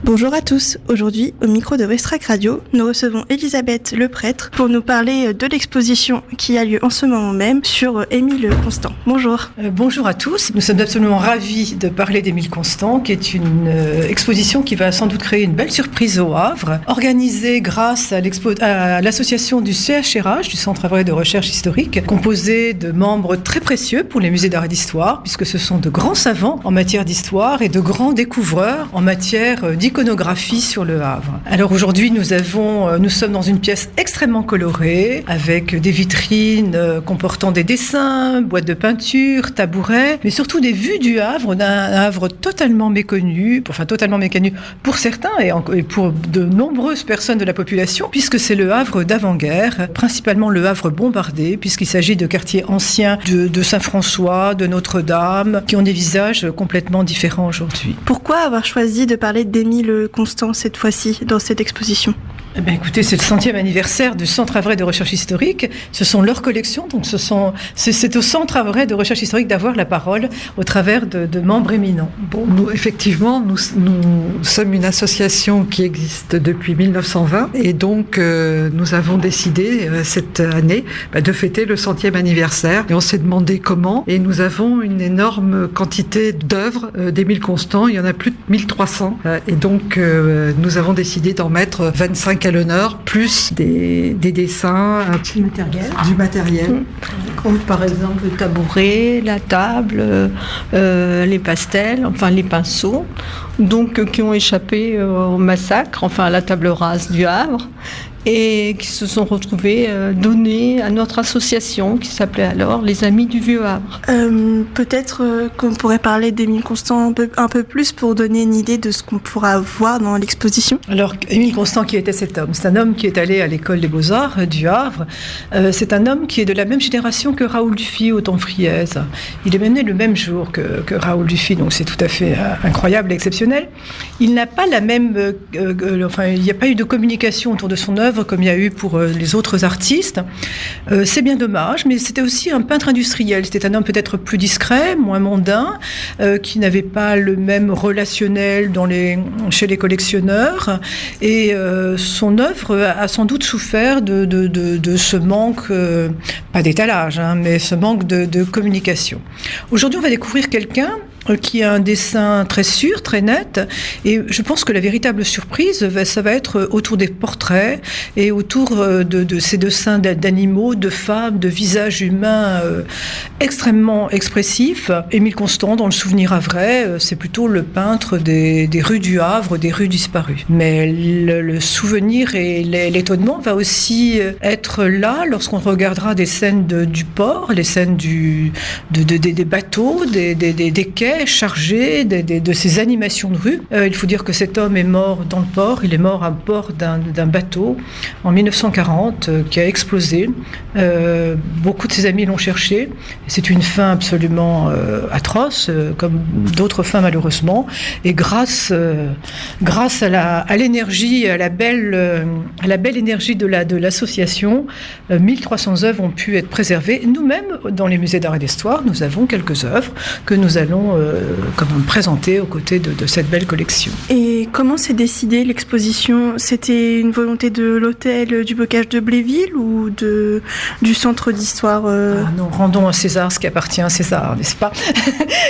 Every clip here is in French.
Bonjour à tous, aujourd'hui au micro de Westrack Radio, nous recevons Elisabeth Le Prêtre pour nous parler de l'exposition qui a lieu en ce moment même sur Émile Constant. Bonjour. Bonjour à tous, nous sommes absolument ravis de parler d'Émile Constant qui est une exposition qui va sans doute créer une belle surprise au Havre, organisée grâce à l'association du CHRH, du Centre Havrais de Recherche Historique, composée de membres très précieux pour les musées d'art et d'histoire, puisque ce sont de grands savants en matière d'histoire et de grands découvreurs en matière d'iconographie sur le Havre. Alors aujourd'hui, nous sommes dans une pièce extrêmement colorée, avec des vitrines comportant des dessins, boîtes de peinture, tabourets, mais surtout des vues du Havre, d'un Havre totalement méconnu pour certains et pour de nombreuses personnes de la population, puisque c'est le Havre d'avant-guerre, principalement le Havre bombardé, puisqu'il s'agit de quartiers anciens de Saint-François, de Notre-Dame, qui ont des visages complètement différents aujourd'hui. Pourquoi avoir choisi de parler d'Émile Constant cette fois-ci dans cette exposition ? Eh bien, écoutez, c'est le 100e anniversaire du Centre Havrais de Recherche Historique. Ce sont leurs collections, donc c'est au Centre Havrais de Recherche Historique d'avoir la parole au travers de membres éminents. Bon, nous sommes une association qui existe depuis 1920 et donc nous avons décidé cette année de fêter le 100e anniversaire et on s'est demandé comment, et nous avons une énorme quantité d'œuvres d'Émile Constant, il y en a plus de 1300 et donc nous avons décidé d'en mettre 25 à l'honneur, plus des dessins, du matériel. Comme par exemple le tabouret, la table, les pastels, enfin les pinceaux, donc qui ont échappé au massacre, enfin à la table rase du Havre, et qui se sont retrouvés donnés à notre association qui s'appelait alors les Amis du Vieux Havre. Peut-être qu'on pourrait parler d'Émile Constant un peu plus pour donner une idée de ce qu'on pourra voir dans l'exposition. Alors, Émile Constant, qui était cet homme ? C'est un homme qui est allé à l'école des Beaux-Arts du Havre. C'est un homme qui est de la même génération que Raoul Dufy au Templiers. Il est même né le même jour que Raoul Dufy, donc c'est tout à fait incroyable et exceptionnel. Il n'a pas la même... il n'y a pas eu de communication autour de son œuvre comme il y a eu pour les autres artistes. C'est bien dommage, mais c'était aussi un peintre industriel. C'était un homme peut-être plus discret, moins mondain, qui n'avait pas le même relationnel chez les collectionneurs. Et son œuvre a sans doute souffert de ce manque, pas d'étalage, mais ce manque de communication. Aujourd'hui, on va découvrir quelqu'un qui a un dessin très sûr, très net, et je pense que la véritable surprise, ça va être autour des portraits et autour de ces dessins d'animaux, de femmes, de visages humains extrêmement expressifs. Émile Constant, dans le souvenir havrais, c'est plutôt le peintre des rues du Havre, des rues disparues. Mais le souvenir et l'étonnement va aussi être là lorsqu'on regardera des scènes du port, les scènes des bateaux, des quais chargés, de ces animations de rue. Il faut dire que cet homme est mort dans le port. Il est mort à bord d'un bateau en 1940 qui a explosé. Beaucoup de ses amis l'ont cherché. C'est une fin absolument atroce, comme d'autres fins malheureusement. Et grâce à l'énergie, à la belle énergie de l'association, 1300 œuvres ont pu être préservées. Nous-mêmes, dans les musées d'art et d'histoire, nous avons quelques œuvres que nous allons présenter aux côtés de cette belle collection. Et comment s'est décidée l'exposition ? C'était une volonté de l'hôtel du Bocage de Bléville ou du centre d'histoire Non, rendons à César ce qui appartient à César, n'est-ce pas ?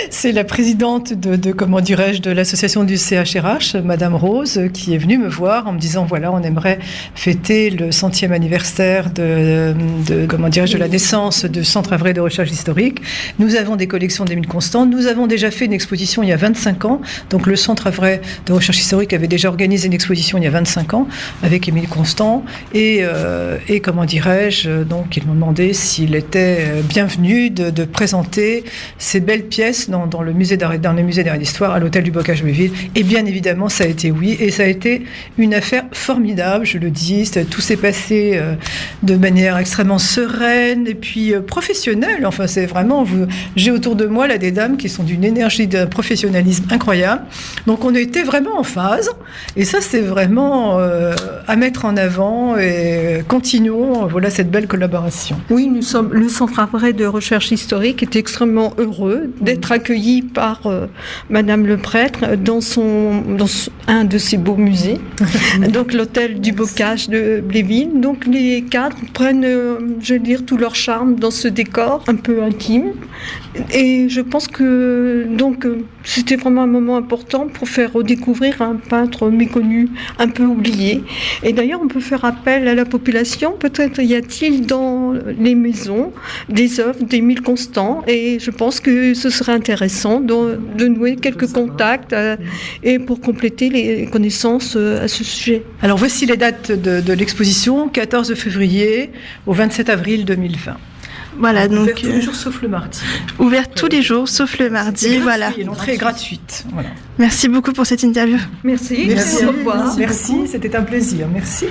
C'est la présidente de l'association du CHRH, Madame Rose, qui est venue me voir en me disant voilà, on aimerait fêter le 100e anniversaire de la naissance du Centre Havrais de Recherche Historique. Nous avons des collections d'Émile Constant. Nous avons déjà fait une exposition il y a 25 ans. Donc le Centre Havrais de Recherche Historique avait déjà organisé une exposition il y a 25 ans avec Émile Constant. Et donc ils m'ont demandé s'il était bienvenu de présenter ces belles pièces dans les musées d'art et d'histoire à l'hôtel du Bocage de Bléville. Et bien évidemment, ça a été oui. Et ça a été une affaire formidable, je le dis. Tout s'est passé de manière extrêmement sereine et puis professionnelle. Enfin, c'est vraiment... J'ai autour de moi là des dames qui sont d'une énergie, d'un professionnalisme incroyable. Donc on était vraiment phase. Et ça, c'est vraiment à mettre en avant et continuons cette belle collaboration. Oui, le Centre Havrais de recherche historique est extrêmement heureux d'être accueilli par Madame le prêtre dans un de ses beaux musées, donc l'hôtel du Bocage de Bléville. Donc les cadres prennent, tout leur charme dans ce décor un peu intime. Et je pense que c'était vraiment un moment important pour faire redécouvrir un peintre méconnu, un peu oublié. Et d'ailleurs, on peut faire appel à la population. Peut-être y a-t-il dans les maisons des œuvres d'Émile Constant. Et je pense que ce serait intéressant de nouer quelques contacts et pour compléter les connaissances à ce sujet. Alors voici les dates de l'exposition, 14 février au 27 avril 2020. Voilà, donc ouvert tous les jours sauf le mardi. Ouvert tous les jours sauf le mardi, voilà. L'entrée est gratuite. Voilà. Merci beaucoup pour cette interview. Merci. Merci. Au revoir. Merci, c'était un plaisir. Merci.